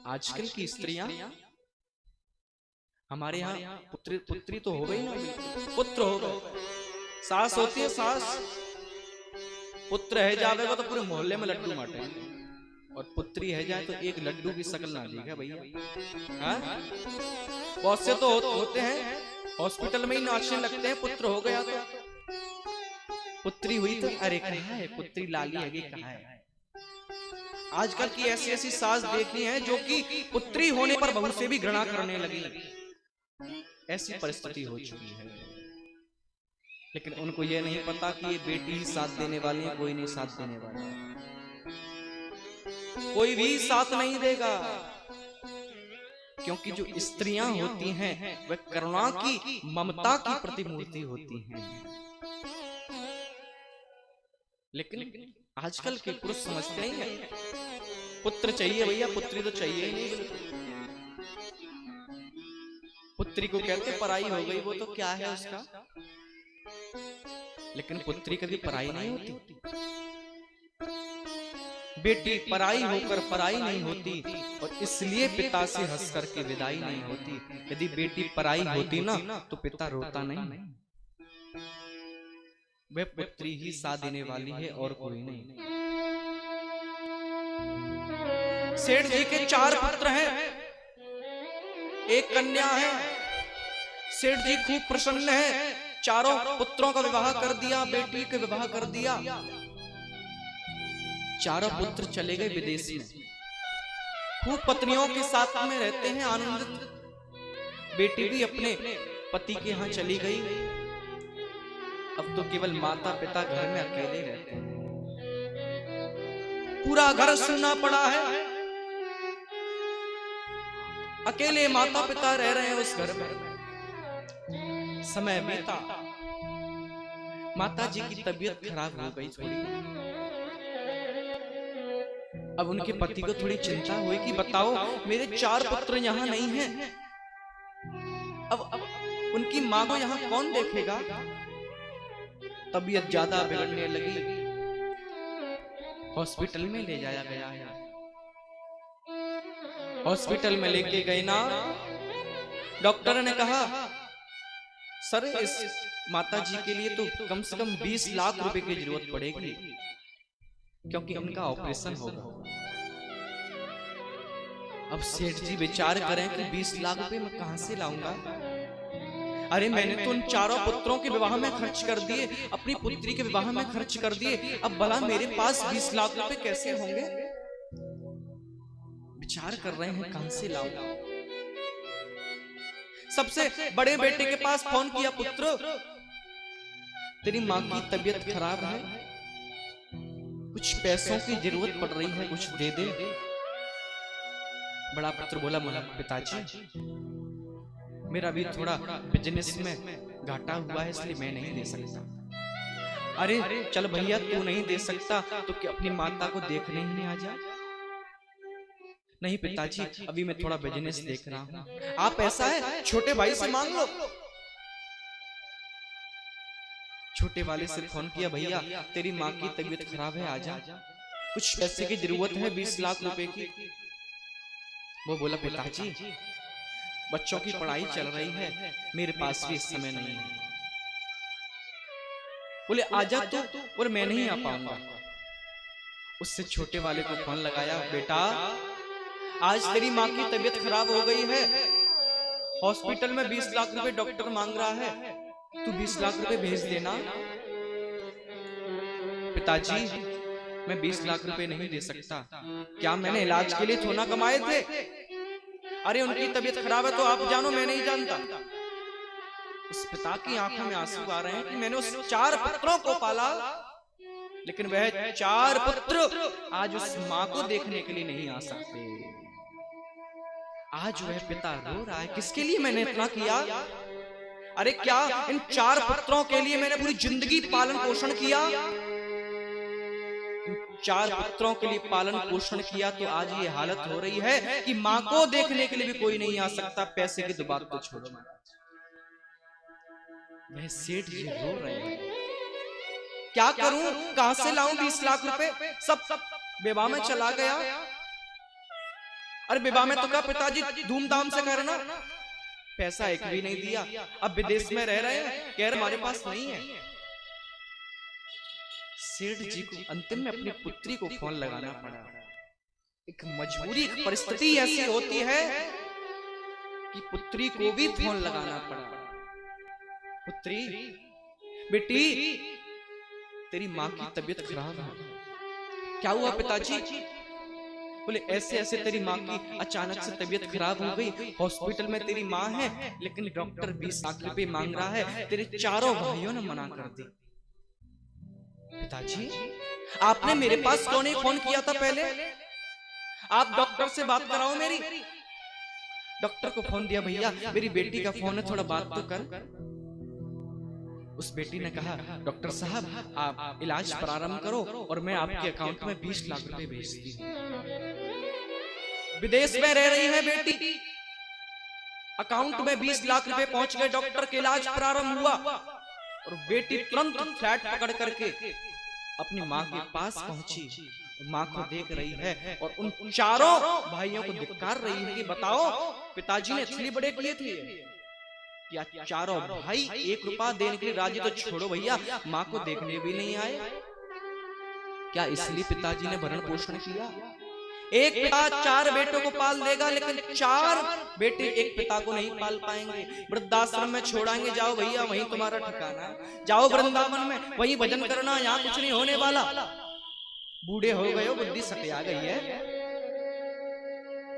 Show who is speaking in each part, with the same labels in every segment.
Speaker 1: आजकल की स्त्रियां, हमारे यहाँ पुत्री पुत्री तो हो गई ना, पुत्र हो गए। सास होती है सास, पुत्र है जावेगा तो पूरे मोहल्ले में लड्डू बांटे, और पुत्री है जाए तो एक लड्डू की शक्ल ना दिखेगा भैया। हाँ, बहुत से तो होते हैं हॉस्पिटल में ही नाचने लगते हैं, पुत्र हो गया तो। पुत्री हुई तो अरे कहाँ है पुत्री, लाली है कहाँ है। आजकल की ऐसी ऐसी सास देखनी है जो कि पुत्री होने पर बहू से भी घृणा करने लगी, ऐसी परिस्थिति हो चुकी है। लेकिन उनको यह नहीं पता कि ये बेटी ही साथ देने वाली है, कोई नहीं साथ देने वाला, कोई भी साथ नहीं देगा। क्योंकि जो स्त्रियां होती हैं वह करुणा की, ममता की प्रतिमूर्ति होती हैं। लेकिन आजकल के पुरुष समझते नहीं है, पुत्र चाहिए भैया, पुत्री तो चाहिए ही नहीं। पुत्री को कहते पराई हो गई, वो तो क्या है उसका। लेकिन पुत्री कभी पराई नहीं होती। बेटी पराई होकर पराई नहीं होती, और इसलिए पिता से हंस करके विदाई नहीं होती। यदि बेटी पराई होती ना तो पिता रोता नहीं। वह पुत्री ही साथ देने वाली है और कोई नहीं। सेठ जी के 4 पुत्र हैं, एक कन्या है। सेठ जी खूब प्रसन्न है, चारों पुत्रों का विवाह कर दिया, बेटी का विवाह कर दिया। चारों पुत्र चले गए विदेश में, खूब पत्नियों के साथ में रहते हैं आनंदित। बेटी भी अपने पति के यहाँ चली गई। अब तो केवल माता पिता घर में अकेले रहते हैं, पूरा घर सुनना पड़ा है। अकेले माता पिता रह रहे हैं उस घर में। समय बीता, माता जी की तबीयत खराब हो गई थोड़ी। अब उनके पति को थोड़ी चिंता हुई कि बताओ मेरे 4 पुत्र यहाँ नहीं हैं, अब उनकी माँ को यहाँ कौन देखेगा। तबीयत ज्यादा बिगड़ने लगी, हॉस्पिटल में ले जाया गया है। हॉस्पिटल में लेके गए ना, डॉक्टर ने कहा सर इस माता जी के लिए तो कम से कम 20 लाख रुपए की जरूरत पड़ेगी, क्योंकि उनका ऑपरेशन होगा। अब सेठ जी विचार करें कि 20 लाख रुपए मैं कहां से लाऊंगा। अरे मैंने तो उन चारों पुत्रों के विवाह में खर्च कर दिए, अपनी पुत्री के विवाह में खर्च कर दिए, अब भला मेरे पास 20 लाख रुपए कैसे होंगे। विचार कर रहे हैं कहां से लाऊं। सबसे बड़े बेटे के पास फोन किया, पुत्र तेरी माँ की तबीयत खराब है, कुछ पैसों की जरूरत पड़ रही है, कुछ दे दे। बड़ा पुत्र बोला पिताजी मेरा भी थोड़ा बिजनेस में घाटा हुआ है, इसलिए मैं नहीं दे सकता। अरे चल भैया तू नहीं दे सकता तो क्या अपनी माता को देखने ही नहीं आ जा। नहीं पिताजी अभी मैं थोड़ा बिजनेस देख रहा हूं। आप ऐसा है छोटे भाई से मांग लो। छोटे वाले से फोन किया, भैया तेरी माँ की तबीयत खराब है, आजा, कुछ पैसे की जरूरत है 20 लाख रुपए की। वो बोला पिताजी बच्चों की पढ़ाई चल रही है, मेरे पास भी इस समय नहीं है। बोले आजा तू, और मैं नहीं आ पाऊंगा। उससे छोटे वाले को फोन लगाया, बेटा आज तेरी माँ की तबीयत खराब हो गई है, हॉस्पिटल में 20 लाख रुपए डॉक्टर मांग रहा है, तू 20 लाख रुपए भेज देना। पिताजी मैं 20 लाख रुपए नहीं दे सकता, क्या मैंने इलाज के लिए थोड़ा कमाए थे। अरे उनकी तबीयत खराब है तो आप जानो, मैं नहीं जानता। उस पिता की आंखों में आंसू आ रहे हैं कि मैंने उस 4 पुत्रों को पाला, लेकिन वह 4 पुत्र आज उस माँ को देखने के लिए नहीं आ सकते। आज वह पिता रो रहा है, किसके लिए मैंने इतना किया। अरे क्या इन 4 पुत्रों के लिए मैंने पूरी जिंदगी पालन पोषण किया। 4 पुत्रों के लिए पालन पोषण किया तो आज ये हालत हो रही है कि माँ को देखने के लिए भी कोई नहीं आ सकता। पैसे की तो बात तो छोड़ो, वह सेठ जी रो रहे हैं, क्या करूं, कहां से लाऊं 20 लाख रुपए, सब विवाह में चला गया। अरे विवाह में तो क्या पिताजी धूमधाम से करना, पैसा एक भी नहीं दिया, अब विदेश में रह रहे हैं, कह रहे हमारे पास नहीं है। सेठ जी को अंतिम में अपनी पुत्री को फोन लगाना पड़ा। एक मजबूरी, एक परिस्थिति ऐसी होती है कि पुत्री को भी फोन लगाना पड़ा। पुत्री, बेटी, तेरी माँ की तबीयत खराब है। क्या हुआ पिताजी? बोले ऐसे ऐसे तेरी माँ की अचानक से तबीयत खराब हो गई, हॉस्पिटल में तेरी माँ है, लेकिन डॉक्टर 20 लाख रुपए मांग रहा है, तेरे चारों भाइयों ने मना कर दी। पिताजी, आपने मेरे पास क्यों नहीं फोन किया था पहले? आप डॉक्टर से बात कराओ मेरी। डॉक्टर को फोन दिया, भैया मेरी बेटी का फोन है, थोड़ा बात तो कर। उस बेटी ने कहा, डॉक्टर साहब आप इलाज प्रारंभ करो और मैं आपके अकाउंट में 20 लाख रुपए भेजती हूँ। विदेश में रह रही है बेटी, अकाउंट में 20 लाख रुपए पहुंच गए, डॉक्टर के इलाज प्रारंभ हुआ और बेटी तुरंत फ्लैट पकड़ करके अपनी माँ के पास पहुंची, माँ को देख रही है और उन चारों भाइयों को धिक्कार रही है कि बताओ पिताजी ने इसलिए बड़े किए थे क्या चारों भाई 1 रुपया देने के लिए राजी, तो छोड़ो भैया माँ को देखने भी नहीं आए। क्या इसलिए पिताजी ने भरण पोषण किया? एक पिता 4 बेटों को पाल देगा, लेकिन 4 बेटे एक पिता को नहीं पाल पाएंगे। वृद्धाश्रम में छोड़ाएंगे, जाओ भैया वहीं तुम्हारा ठिकाना है, जाओ वृंदावन में वहीं भजन करना, यहाँ कुछ नहीं होने वाला। बूढ़े हो गए हो, बुद्धि सटिया गई है।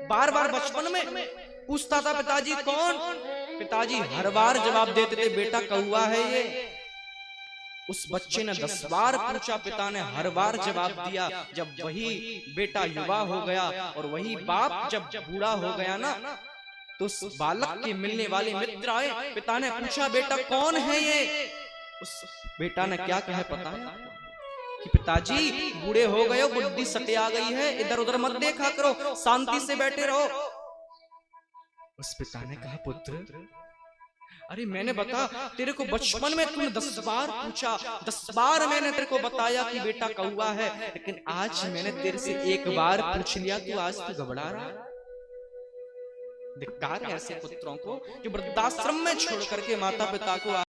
Speaker 1: बार बार बचपन में पूछता था पिताजी कौन, पिताजी हर बार जवाब देते थे बेटा कौआ है ये। उस बच्चे ने 10 बार पूछा, पिता ने हर बार जवाब दिया। जब वही बेटा युवा हो गया और वही बाप जब बूढ़ा हो गया ना, तो उस बालक के मिलने वाले मित्र आए, पिता ने पूछा बेटा कौन है ये? उस बेटा ने क्या कहा पता है कि पिताजी बूढ़े हो गए हो, बुद्धि सटिया गई है, इधर उधर मत देखा करो, शांति से बैठे रहो। उस पिता ने कहा पुत्र, अरे मैंने बता तेरे को बचपन में तूने 10 बार पूछा, 10 बार मैंने तेरे को बताया कि बेटा कौआ है, लेकिन आज मैंने तेरे से 1 बार पूछ लिया, तू आज तो घबरा रहा। धिक्कार है ऐसे पुत्रों को जो वृद्धाश्रम में छोड़ करके माता पिता को